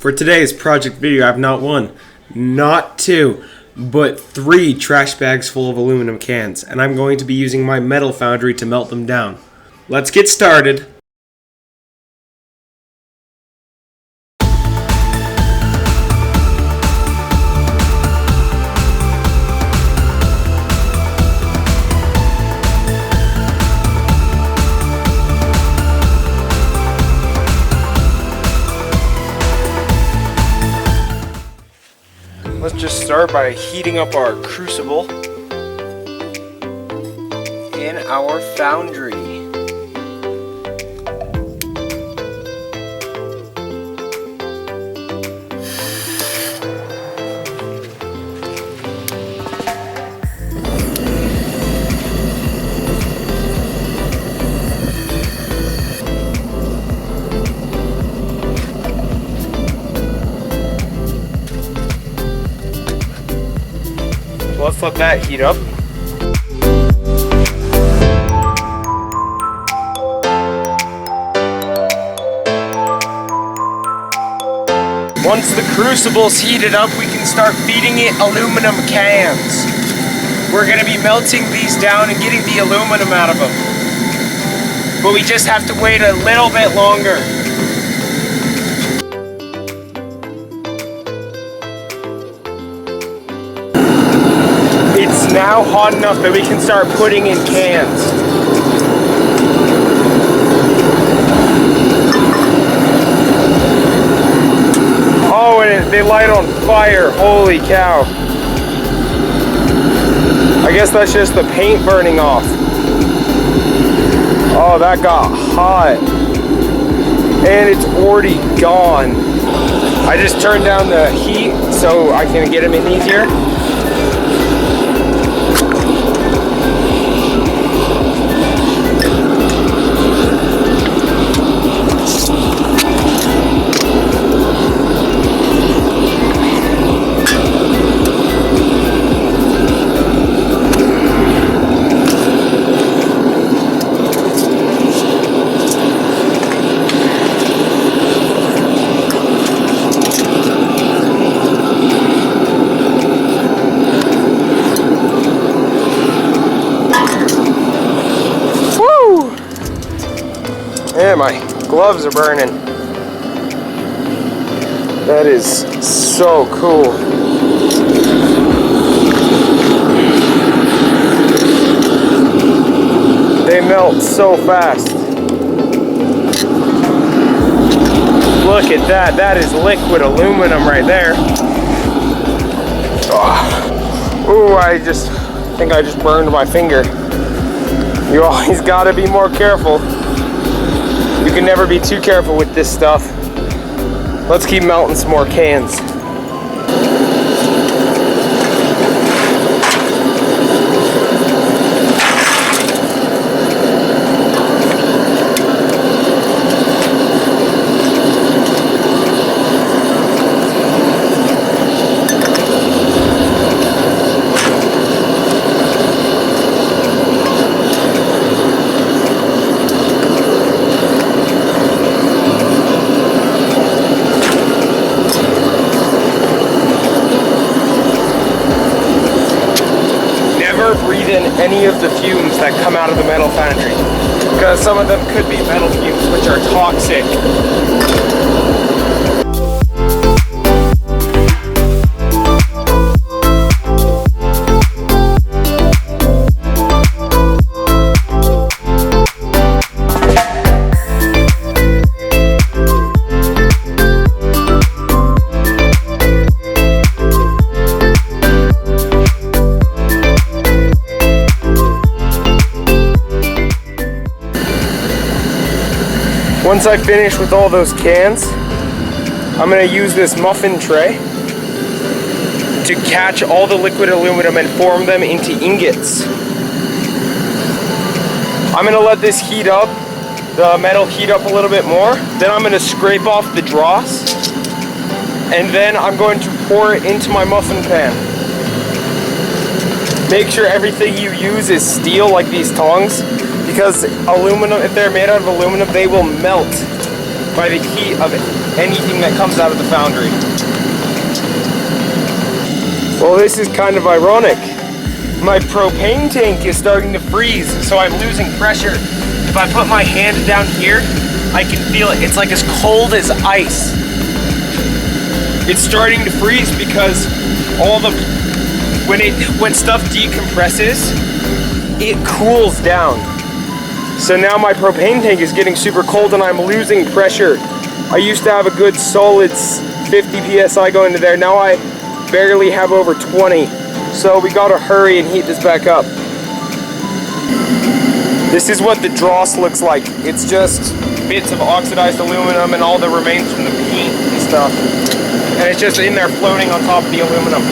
For today's project video, I have not one, not two, but 3 trash bags full of aluminum cans, and I'm going to be using my metal foundry to melt them down. Let's get started. Let's just start by heating up our crucible in our foundry. Let's let that heat up. Once the crucible's heated up, we can start feeding it aluminum cans. We're going to be melting these down and getting the aluminum out of them. But we just have to wait a little bit longer. It's now hot enough that we can start putting in cans. Oh, and they light on fire. Holy cow. I guess that's just the paint burning off. Oh, that got hot. And it's already gone. I just turned down the heat so I can get them in easier. Yeah, my gloves are burning. That is so cool. They melt so fast. Look at that. That is liquid aluminum right there. Oh, I think I just burned my finger. You always gotta be more careful. You can never be too careful with this stuff. Let's keep melting some more cans. Breathe in any of the fumes that come out of the metal foundry, because some of them could be metal fumes which are toxic. Once I finish with all those cans, I'm going to use this muffin tray to catch all the liquid aluminum and form them into ingots. I'm going to let this heat up, the metal heat up a little bit more. Then I'm going to scrape off the dross, and then I'm going to pour it into my muffin pan. Make sure everything you use is steel, like these tongs, because aluminum, if they're made out of aluminum, they will melt by the heat of anything that comes out of the foundry. Well, this is kind of ironic. My propane tank is starting to freeze, so I'm losing pressure. If I put my hand down here, I can feel it. It's like as cold as ice. It's starting to freeze because when stuff decompresses, it cools down. So now my propane tank is getting super cold and I'm losing pressure. I used to have a good solid 50 PSI going into there. Now I barely have over 20. So we gotta hurry and heat this back up. This is what the dross looks like. It's just bits of oxidized aluminum and all the remains from the paint and stuff. And it's just in there floating on top of the aluminum.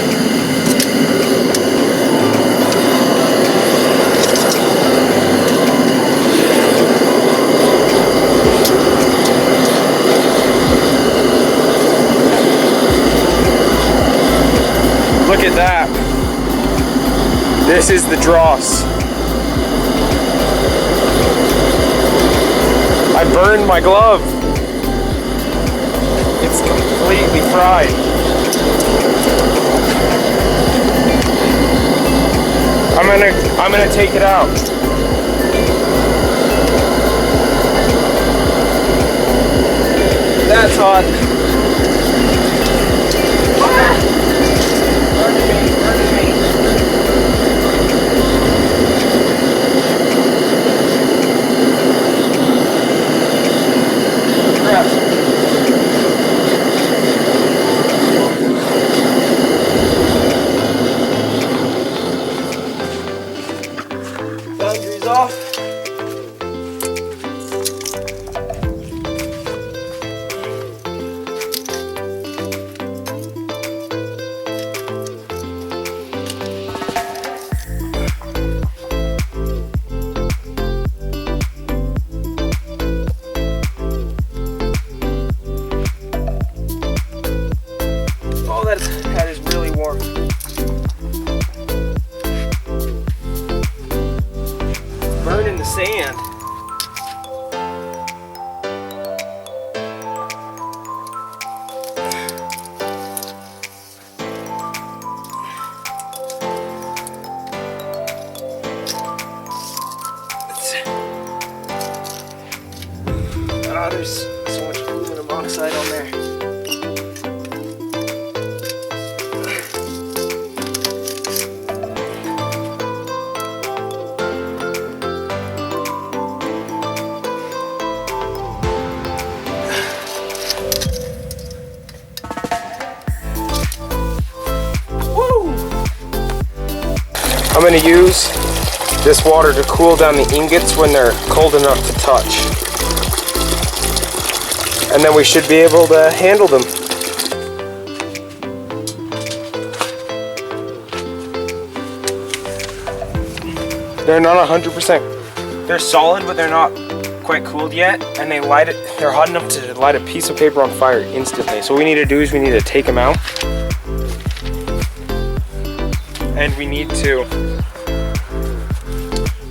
Look at that. This is the dross. I burned my glove. It's completely fried. I'm gonna take it out. That's hot. Boundaries off. Oh, that is really warm. Burning the sand. Oh, there's so much aluminum oxide on there. I'm going to use this water to cool down the ingots when they're cold enough to touch. And then we should be able to handle them. They're not 100%. They're solid, but they're not quite cooled yet. And they're hot enough to light a piece of paper on fire instantly. So what we need to do is we need to take them out. And we need to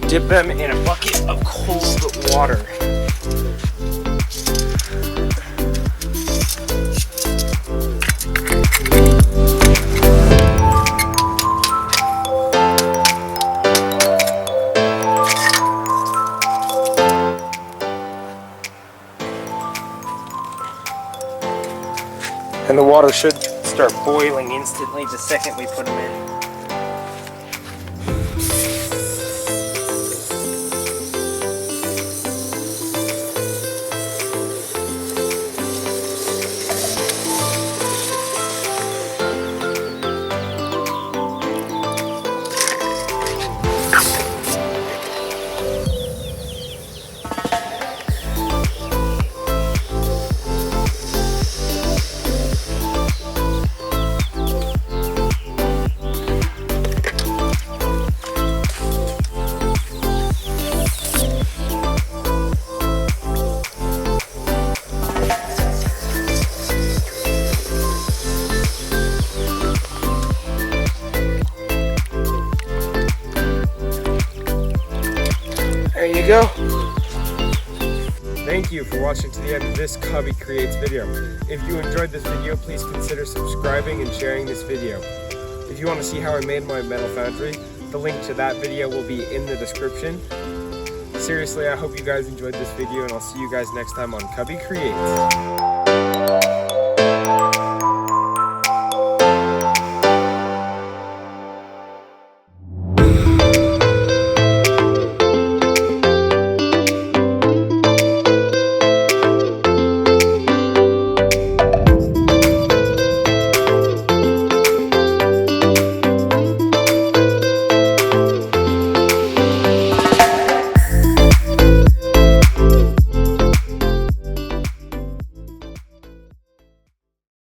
dip them in a bucket of cold water. And the water should start boiling instantly the second we put them in. There you go. Thank you for watching to the end of this Cubby Creates video. If you enjoyed this video, please consider subscribing and sharing this video. If you want to see how I made my metal foundry, the link to that video will be in the description. Seriously, I hope you guys enjoyed this video, and I'll see you guys next time on Cubby Creates.